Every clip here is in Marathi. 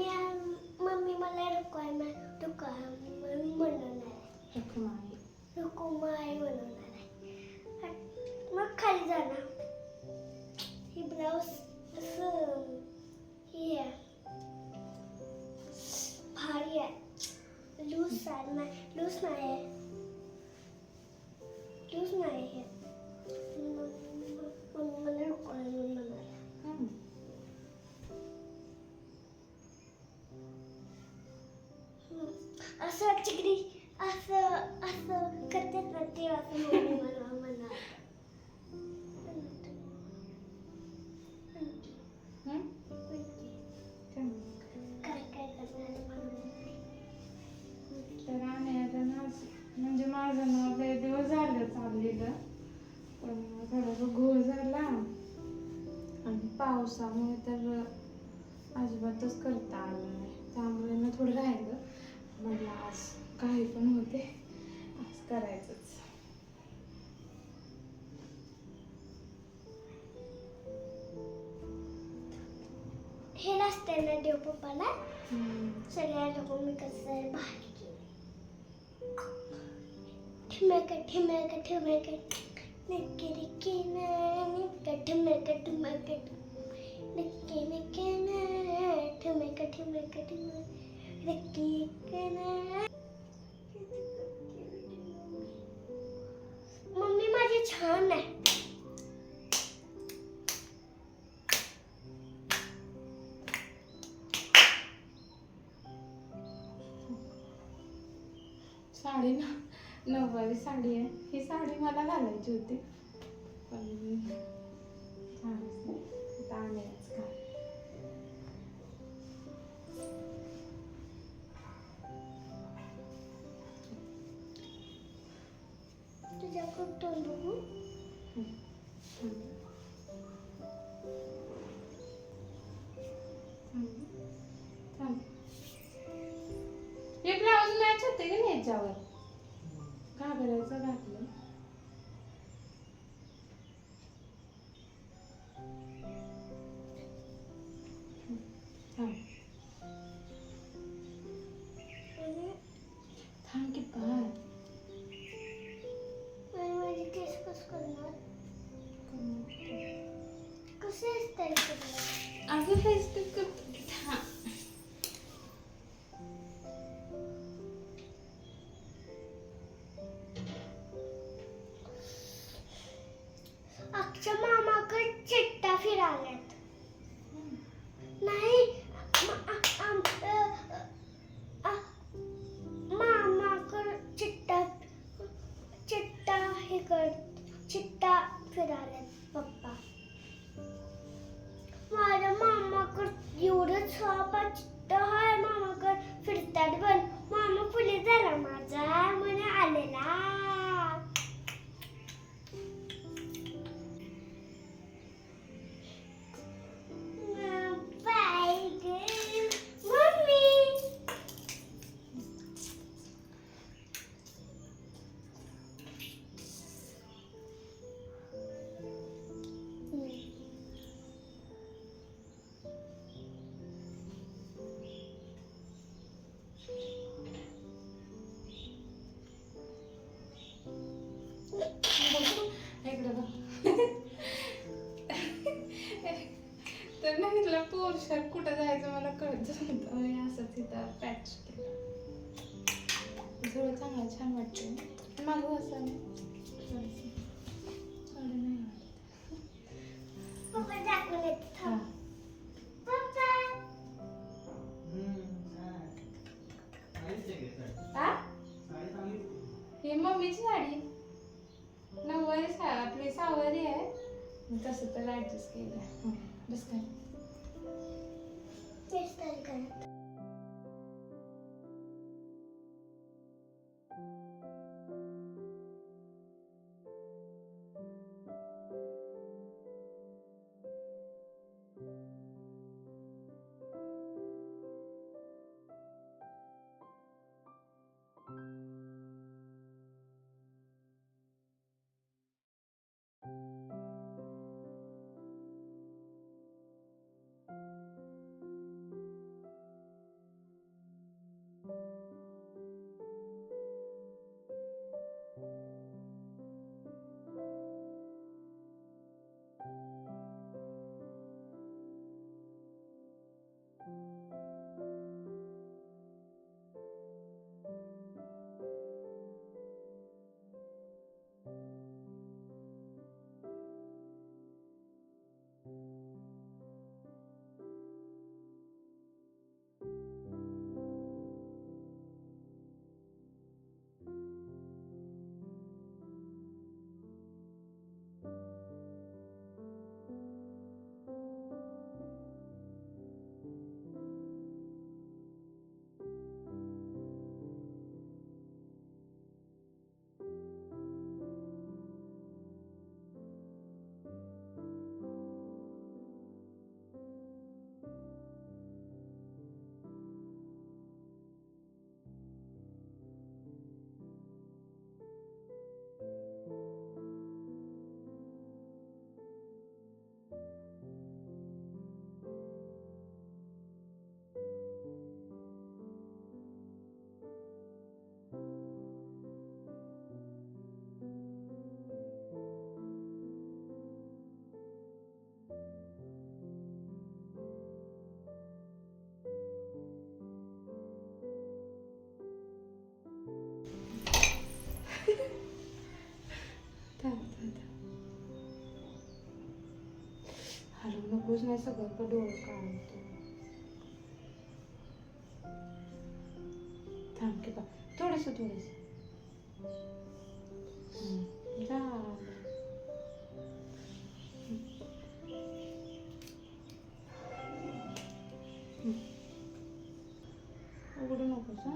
मम्मी मला रुकुमाई म्हणणार आहे. रुकुमाई म्हणणार आहे. मग खाली जाणार. ही ब्लाऊज असं ही आहे, भारी आहे. लूज नाही आहे. मग मला रुकुमाई म्हणणार आहे. असं चिकडी असं करतात ना ते असं मम्मी मला म्हणणार. काय करणार तर आम्ही आता म्हणजे माझं नाव लय दिवस झालं चाललेलं, पण थोडासा घोळ झाला आणि पावसामुळे तर अजिबातच करता आलं नाही. त्यामुळे ना थोडं राहिलं. म्हटलं आज काही पण होते, आज करायचंच. हे असते ना देव पप्पाला सगळ्या लोक मी कसं भारी ठिमक निक्की निक्की निक्का ठिमक निक्की निक्की ठिमक निक्की मम्मी माझी छान आहे. साडी ना नऊवारी साडी आहे. ही साडी मला घालायची होती, पण झालंच नाही. आता आणेलच का. तुझ्याकडून तोंड बघू. हे ब्लाऊज मॅच होते का नाही याच्यावर? घागराचं घातलं. थांब की पाय. माझे केस कसं करणार? कसे स्टाईल करणार? अगं फेसबुक करतो की. थांब. आमच्या मामाकडे चिट्टा फिराल्यात. नाही मामाकडे चिट्टा फिराल्यात पप्पा. माझ्या मामाकडे एवढं छापा चिट्टा आहे. मामाकडे फिरतात पण मामा पुलिस झाला माझा म्हणे आलेला. तर नाही तुला पोर्शन कुठं जायचं मला कळत नव्हतं. मी असं तिथं पॅच केलं. थोडं चांगलं छान वाटतं. मागं असं नाही पप्पा दाखवून येते. हां. ही मम्मीची साडी नऊवारी आपली सहावारी आहे. तसं तर ऍडजस्ट केलं. बस काय. काय सगळं डोळं काढतो. थांब की बा थोडंसं झालं. उघडू नकोस हा.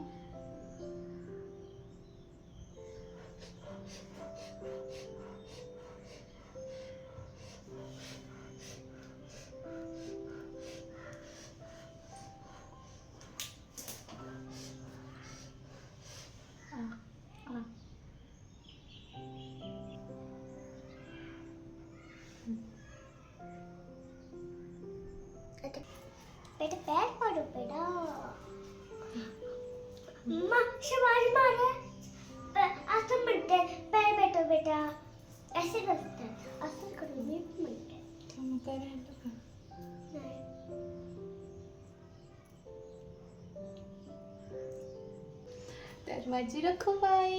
बेटा पैर पड़ो बेटा माँ शिवाजी महाराज असं म्हणते पैर बैठो बेटा ऐसे करते हैं असं करो मी म्हणते मग काय राहिलं का? तर माझी रखुबाई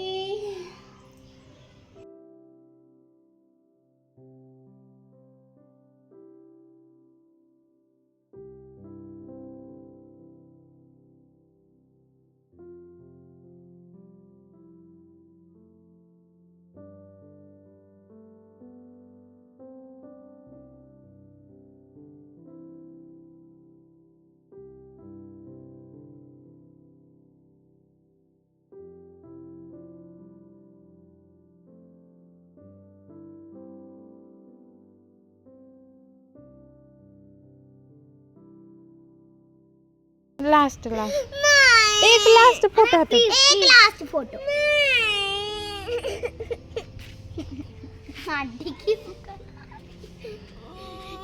लास्ट एक लास्ट फोटो आता. एक लास्ट फोटो हाँ ठीक है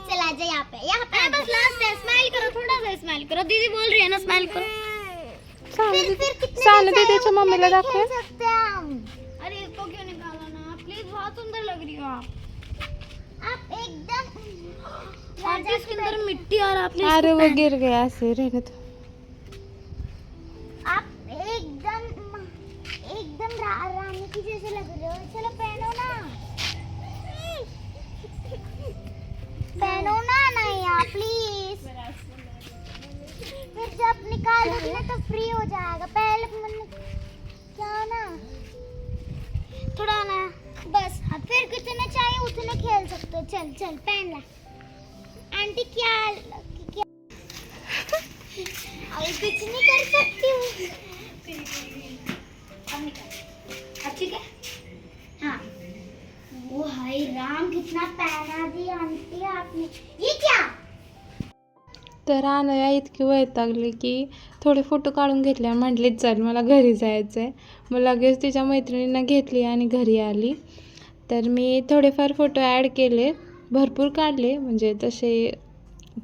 चला जा यहाँ पे बस लास्ट है. स्माइल करो थोड़ा सा स्माइल करो दीदी बोल रही है ना स्माइल करो. चालू दे त्याच्या मम्मीला दाखव. सकते हैं हम. अरे इसको क्यों निकाला ना प्लीज बहुत सुंदर लग रही हो आप एकदम आंटी इसके अंदर मिट्टी और आपने अरे वो गिर गया ऐसे रहने दो. आप एकदम रानी की जैसे लग रहे हो. चलो पहनो ना नैया प्लीज. फिर जब निकालोगे ना तो फ्री हो जाएगा. पहले क्या ना थोड़ा ना बस. फिर कितने चाहिए उतने खेल सकते हो. चल पहन ला आंटी. क्या अभी कुछ नहीं कर सकती हूँ. अब निकाल अब ठीक है. हाँ वो हाय राम कितना पहना दिया आंटी आपने. ये क्या तर अनया इतकी वैतागली की थोडे फोटो काढून घेतले आणि म्हटली चल मला घरी जायचं आहे. मग लगेच तिच्या मैत्रिणींना घेतली आणि घरी आली. तर मी थोडेफार फोटो ॲड केले. भरपूर काढले म्हणजे तसे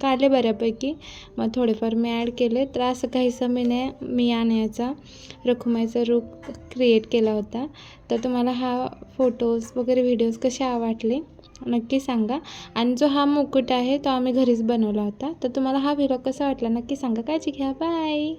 काढले बऱ्यापैकी. मग थोडेफार मी ॲड केले. तर असं काहीसं मी अनयाचा रखुमाईचा रूप क्रिएट केला होता. तर तुम्हाला हा फोटोज वगैरे व्हिडिओज कसे आवडले नक्की सांगा. आणि जो हा मुकुट आहे तो आम्ही घरीच बनवला होता. तर तुम्हाला हा व्हिडिओ कसा वाटला नक्की सांगा. काळजी घ्या. बाय.